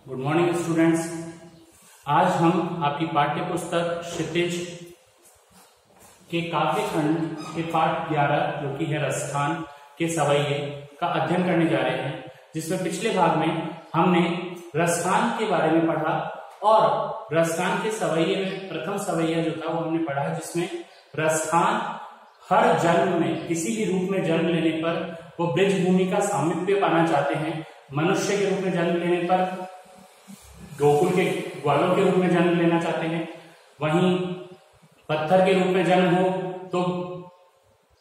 Good morning students. आज हम आपकी पाठ्य पुस्तक क्षितिज के काव्य खंड के पाठ 11 जो कि है रसखान के सवैये का अध्ययन करने जा रहे हैं, जिसमें पिछले भाग में हमने रसखान के बारे में पढ़ा और रसखान के सवैये में प्रथम सवैया जो था वो हमने पढ़ा, जिसमें रसखान हर जन्म में किसी भी रूप में जन्म लेने पर वो ब्रज भूमि का सामीप्य पाना चाहते हैं। मनुष्य के रूप में जन्म लेने पर गोकुल के ग्वालों के रूप में जन्म लेना चाहते हैं, वहीं पत्थर के रूप में जन्म हो तो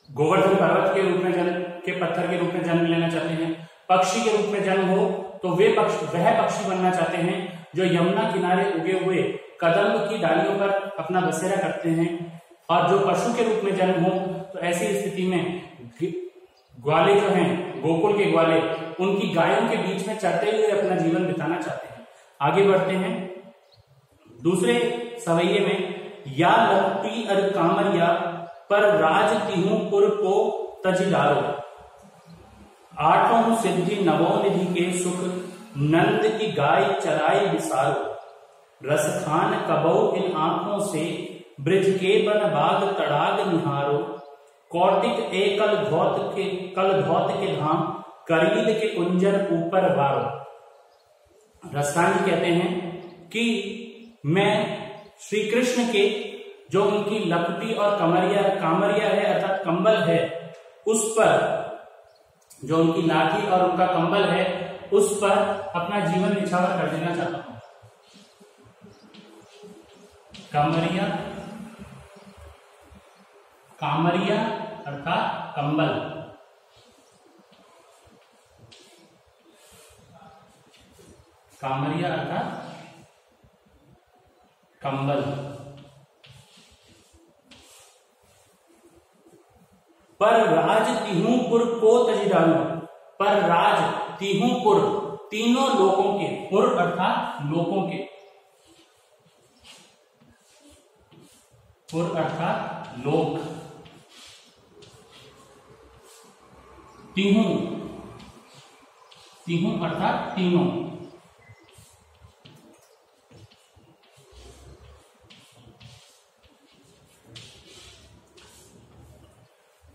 गोवर्धन पर्वत के रूप में पत्थर के रूप में जन्म लेना चाहते हैं। पक्षी के रूप में जन्म हो तो वह पक्षी बनना चाहते हैं जो यमुना किनारे उगे हुए कदम्ब की डालियों पर अपना बसेरा करते हैं। और जो पशु के रूप में जन्म हो तो ऐसी स्थिति में ग्वाले जो हैं, गोकुल के ग्वाले, उनकी गायों के बीच में चरते हुए अपना जीवन बिताना चाहते हैं। आगे बढ़ते हैं। दूसरे सवैये में या लपटी अर कामरिया पर राज तिहु पुर को तजिदारो, आठों सिद्धि नवों निधि के सुख नंद की गाय चराई विसारो, रसखान कबो इन आंखों से ब्रज के बन बाग तड़ाग निहारो, कौटिक एकल धौत के धाम करील के कुंजर ऊपर वारो। रसखान जी कहते हैं कि मैं श्री कृष्ण के जो उनकी लपटी और कामरिया है अर्थात कंबल है, उस पर जो उनकी लाठी और उनका कंबल है उस पर अपना जीवन निछावर कर देना चाहता हूं। कामरिया अर्थात कंबल, कामरिया अर्थात कंबल, पर राज तिहुपुर को तजिदारो, पर राज तिहुपुर तीनों लोकों के, पुर अर्थात लोकों के, पुर अर्थात लोक, तिहु अर्थात तीनों,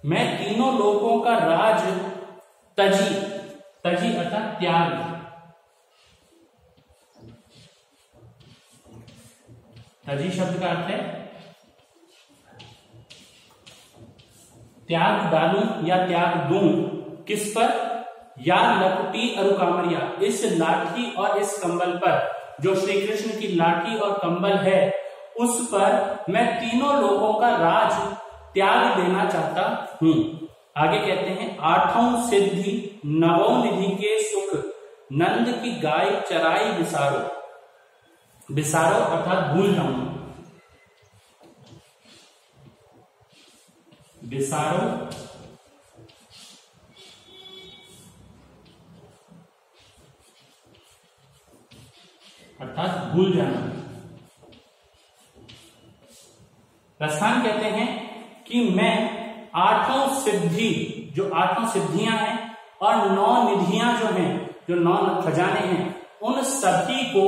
मैं तीनों लोगों का राज तजी अर्थात त्याग, तजी शब्द का अर्थ है त्याग डालूं या त्याग दूं। किस पर? या लपटी अरु कामरिया, इस लाठी और इस कंबल पर, जो श्री कृष्ण की लाठी और कंबल है उस पर मैं तीनों लोगों का राज त्याग देना चाहता हूं। आगे कहते हैं आठों सिद्धि नवों निधि के सुख नंद की गाय चराई विसारो, विसारो अर्थात भूल जाऊं, विसारो अर्थात भूल जाना। रसखान कहते हैं कि मैं आठों सिद्धि, जो आठों सिद्धियां हैं और 9 निधियां जो हैं, जो 9 खजाने हैं, उन सभी को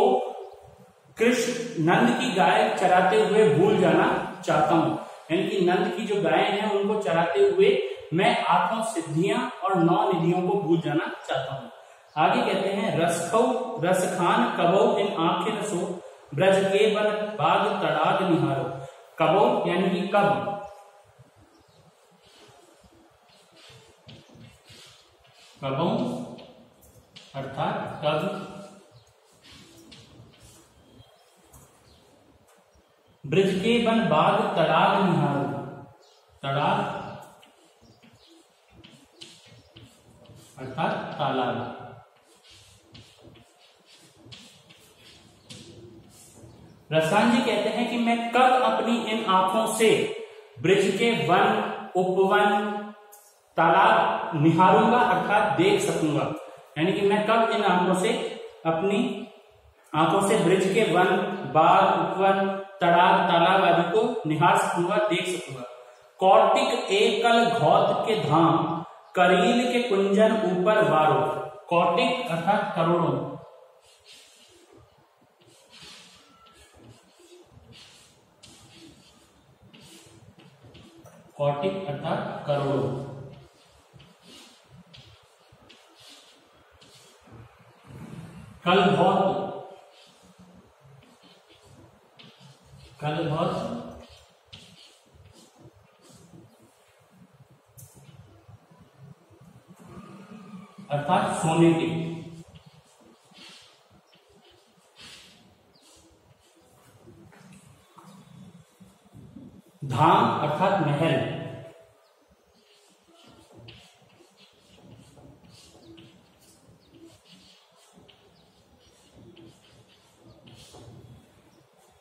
कृष्ण नंद की गाय चराते हुए भूल जाना चाहता हूं। यानी कि नंद की जो गायें हैं उनको चराते हुए मैं आठों सिद्धियां और 9 निधियों को भूल जाना चाहता हूं। आगे कहते हैं रसखान कबो इन आंखें सो ब्रज के बन बाग तड़ाग निहारो। कबो यानी कि कब, कबो अर्थात कब, ब्रज के बन बाग तड़ाग निहारो, तड़ाग अर्थात तालाब। रसखान जी कहते हैं कि मैं कब अपनी इन आंखों से ब्रज के वन, उपवन, तालाब निहारूंगा अर्थात देख सकूंगा। यानी कि मैं कब इन आंखों से, अपनी आंखों से ब्रज के वन, बाग, उपवन, तड़ाग, तालाब आदि को निहार सकूंगा, देख सकूंगा। कौटिक एकल घौत के धाम करील के कुंजन ऊपर वारो, कौटिक अर्थात करोड़ों, कौटिक अर्थात करोड़ों। कलभौत, कलभौत अर्थात सोने के। धाम अर्थात महल।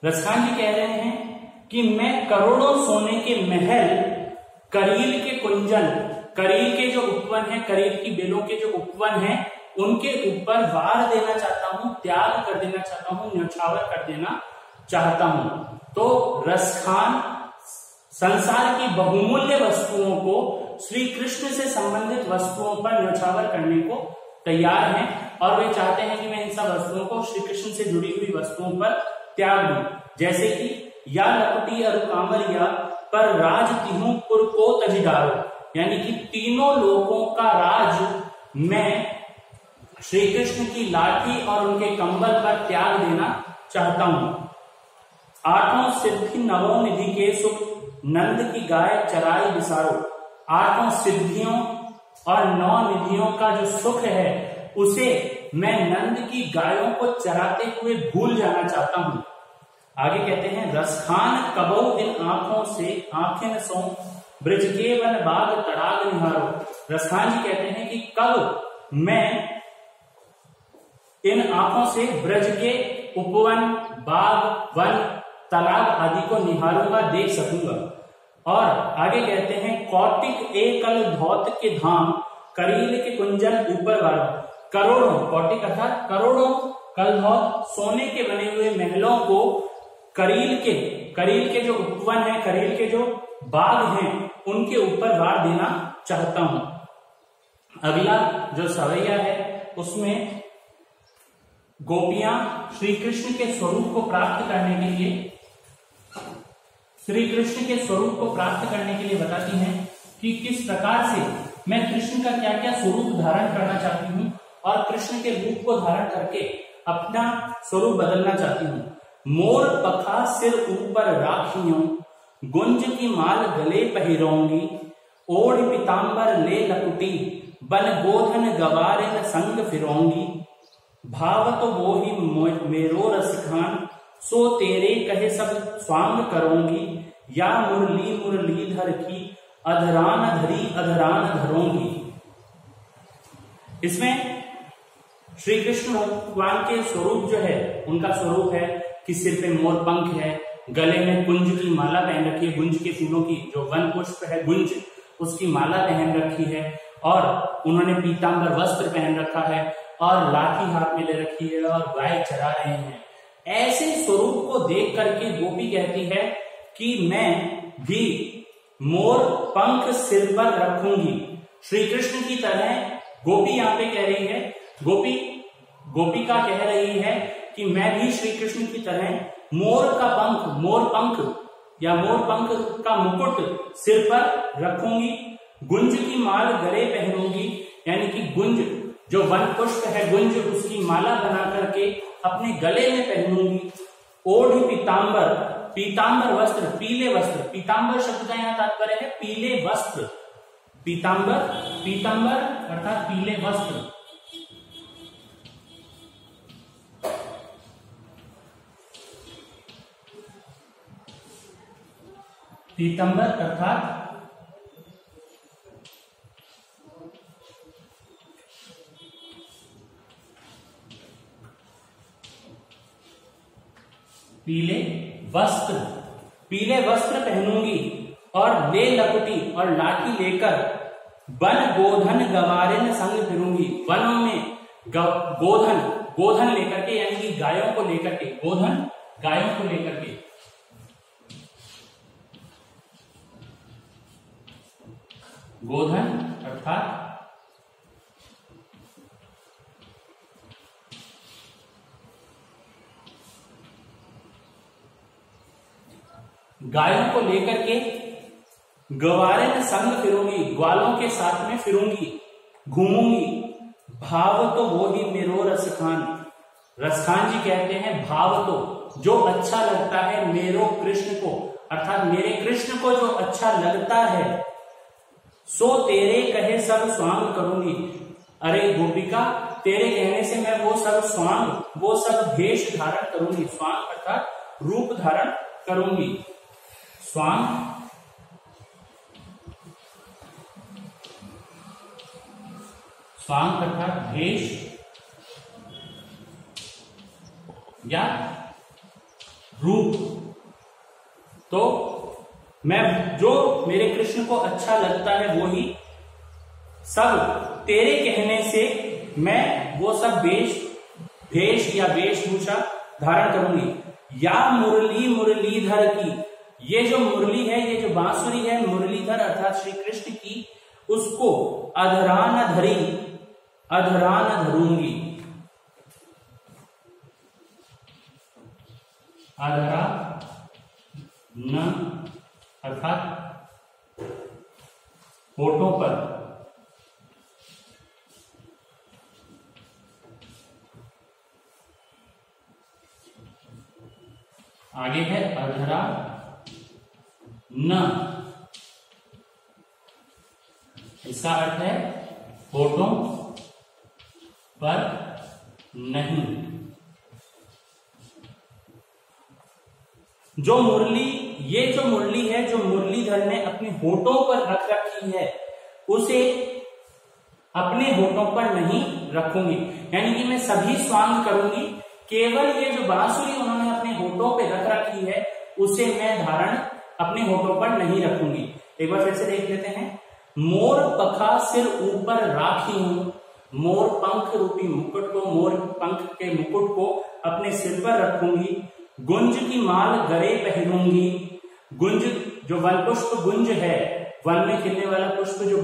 रसखान जी कह रहे हैं कि मैं करोड़ों सोने के महल, करील के कुंजन, करील के जो उपवन है, करील की बेलों के जो उपवन है, उनके ऊपर वार देना चाहता हूं, त्याग कर देना चाहता हूं, न्यौछावर कर देना चाहता हूं। तो रसखान संसार की बहुमूल्य वस्तुओं को, श्री कृष्ण से संबंधित वस्तुओं पर न्यौछावर करने को तैयार हैं और वे चाहते हैं कि मैं इन सब वस्तुओं को श्री कृष्ण से जुड़ी हुई वस्तुओं पर त्याग दूं। जैसे कि या लपटी अरु कांवरिया पर राज तिहु पुर को तजिडारो, यानी कि तीनों लोगों का राज मैं श्री कृष्ण की लाठी और उनके कंबल पर त्याग देना चाहता हूं। आठों सिद्धि नवों निधि के सुख, नंद की गाय चराई बिसारो। आठों सिद्धियों और 9 निधियों का जो सुख है उसे मैं नंद की गायों को चराते हुए भूल जाना चाहता हूं। आगे कहते हैं रसखान कबो इन आंखों से आंखें सो, ब्रज के वन बाग तड़ाग निहारो। रसखान जी कहते हैं कि कब मैं इन आंखों से ब्रज के उपवन, बाग, वन, तालाब आदि को निहारूंगा, देख सकूंगा। और आगे कहते हैं कौटिक एकल धौत के धाम, करील के कुंजन ऊपर वाला। करोड़ों, कौटिक अर्थात करोड़ों कलधौत सोने के बने हुए महलों को करील के जो उपवन है, करील के जो बाग हैं, उनके ऊपर वार देना चाहता हूं। अगला जो सवैया है उसमें गोपियां श्री कृष्ण के स्वरूप को प्राप्त करने के लिए, श्री कृष्ण के स्वरूप को प्राप्त करने के लिए बताती हैं कि किस प्रकार से मैं कृष्ण का क्या क्या स्वरूप धारण करना चाहती हूँ और कृष्ण के रूप को धारण करके अपना स्वरूप बदलना चाहती हूँ। मोर पखा सिर ऊपर राखियों, गुंज की माल गले पहिरोंगी, ओढ़ पीताम्बर ले लकुटी, बन गोधन गवारे संग फिरोंगी। भाव तो वो ही मेरो रसखान, सो तेरे कहे सब स्वांग करोंगी, या मुरली मुरलीधर की अधरान धरी अधरान धरोंगी। इसमें श्री कृष्ण भगवान के स्वरूप जो है, उनका स्वरूप है कि सिर पे मोर पंख है, गले में कुंज की माला पहन रखी है, गुंज के फूलों की जो वन पुष्प है गुंज, उसकी माला पहन रखी है, और उन्होंने पीतांबर वस्त्र पहन रखा है और लाठी हाथ में ले रखी है और गाय चरा रहे हैं। ऐसे स्वरूप को देख करके गोपी कहती है कि मैं भी मोर पंख सिर पर रखूंगी, श्री कृष्ण की तरह। गोपी यहाँ पे कह रही है, गोपिका कह रही है कि मैं भी श्री कृष्ण की तरह मोर पंख या मोर पंख का मुकुट सिर पर रखूंगी, गुंज की माल गले पहनूंगी, यानी कि गुंज जो वन पुष्प है गुंज, उसकी माला बना करके अपने गले में पहनूंगी। ओढ़ पीतांबर वस्त्र, पीले वस्त्र, पीतांबर शब्द का यहाँ तात्पर्य है पीले वस्त्र। पीतांबर अर्थात पीले वस्त्र। पीतांबर अर्थात पीले वस्त्र पहनूंगी और ले लकुटी और लाठी लेकर वन गोधन गवारिन संग फिरूंगी। वनों में गोधन लेकर के, यानी कि गायों को लेकर के, गायों को लेकर के। गोधन अर्थात गायों को लेकर के गवारे में संग फिरूंगी, ग्वालों के साथ में फिरूंगी, घूमूंगी। भाव तो वो ही मेरो रसखान, रसखान जी कहते हैं भाव तो जो अच्छा लगता है मेरो कृष्ण को, अर्थात मेरे कृष्ण को जो अच्छा लगता है, सो तेरे कहे सब स्वांग करूंगी। अरे गोपिका, तेरे कहने से मैं वो सब स्वांग, वो सब भेष धारण करूंगी। स्वांग अर्थात रूप धारण करूंगी। स्वांग स्वांग अर्थात भेष या रूप। तो मैं जो मेरे कृष्ण को अच्छा लगता है वो ही सब तेरे कहने से मैं वो सब भेष या वेशभूषा धारण करूंगी। या मुरली मुरलीधर की, ये जो मुरली है, ये जो बांसुरी है, मुरलीधर अर्थात श्री कृष्ण की, उसको अधरान धरूंगी। अधरा न अर्थात होठों पर, आगे है अधरा न, इसका अर्थ है होठों पर नहीं। जो मुरली, ये जो मुरली है, जो मुरलीधर ने अपने होठों पर रख रखी है, उसे अपने होठों पर नहीं रखूंगी। यानी कि मैं सभी स्वांग करूंगी, केवल ये जो बांसुरी उन्होंने अपने होठों पे रख रखी है, उसे मैं धारण अपने होठों पर नहीं रखूंगी। एक बार फिर से देख लेते हैं। मोर पखा सिर ऊपर राखी हूं, मोर पंख रूपी मुकुट को, मोर पंख के मुकुट को अपने सिर पर रखूंगी। गुंज की माल गले पहनूंगी, गुंज जो वन पुष्प गुंज है, वन में खिलने वाला पुष्प जो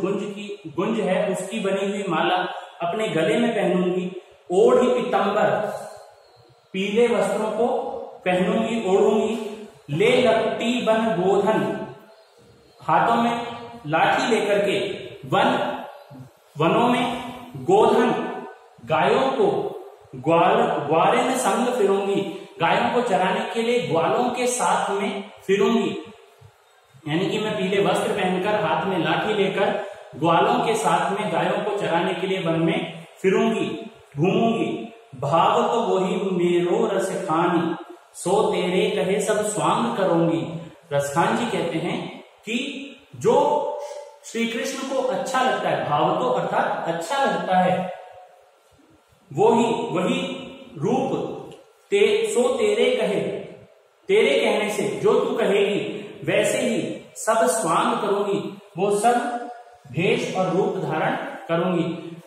गुंज है, उसकी बनी हुई माला अपने गले में पहनूंगी। ओढ़ी पीतंबर, पीले वस्त्रों को पहनूंगी, ओढ़ूंगी। ले लपटी बन गोधन, हाथों में लाठी लेकर के वनों में गोधन, गायों को ग्वारे में संग फिरूंगी, गायों को चराने के लिए ग्वालों के साथ में फिरूंगी। यानी कि मैं पीले वस्त्र पहनकर, हाथ में लाठी लेकर, ग्वालों के साथ में गायों को चराने के लिए वन में फिरूंगी, घूमूंगी। भाव तो वही मेरो रसखानी, सो तेरे कहे सब स्वांग करूंगी। रसखान जी कहते हैं कि जो श्री कृष्ण को अच्छा लगता है, भाव तो अर्थात अच्छा लगता है, वही रूप सो तेरे कहे, तेरे कहने से जो तू कहेगी वैसे ही सब स्वांग करूंगी, वो सब भेष और रूप धारण करूंगी।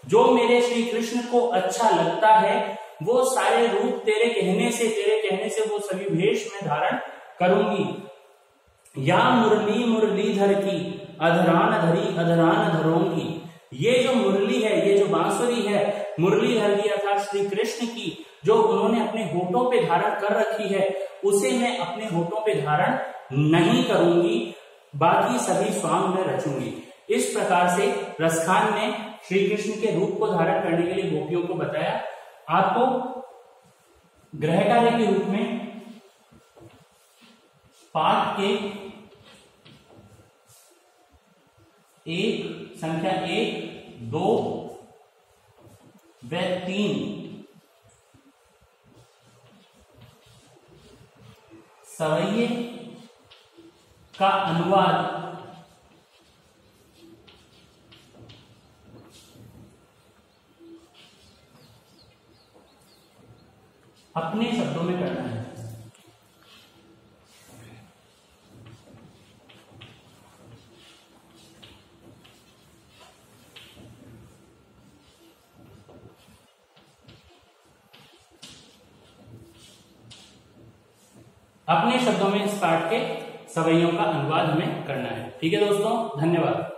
जो मेरे श्री कृष्ण को अच्छा लगता है वो सारे रूप तेरे कहने से वो सभी भेष में धारण करूंगी। या मुरली मुरलीधर की, अधरान धरूंगी। ये जो मुरली है, ये जो बांसुरी है, मुरलीधर की अर्थात श्री कृष्ण की, जो उन्होंने अपने होठों पे धारण कर रखी है, उसे मैं अपने होठों पे धारण नहीं करूंगी, बाकी सभी स्वांग में रचूंगी। इस प्रकार से रसखान ने श्री कृष्ण के रूप को धारण करने के लिए गोपियों को बताया। आपको ग्रह कार्य के रूप में पाठ के संख्या 1, 2 व 3 सवैये का अनुवाद अपने शब्दों में करना है। अपने शब्दों में इस पाठ के सवैयों का अनुवाद हमें करना है। ठीक है दोस्तों, धन्यवाद।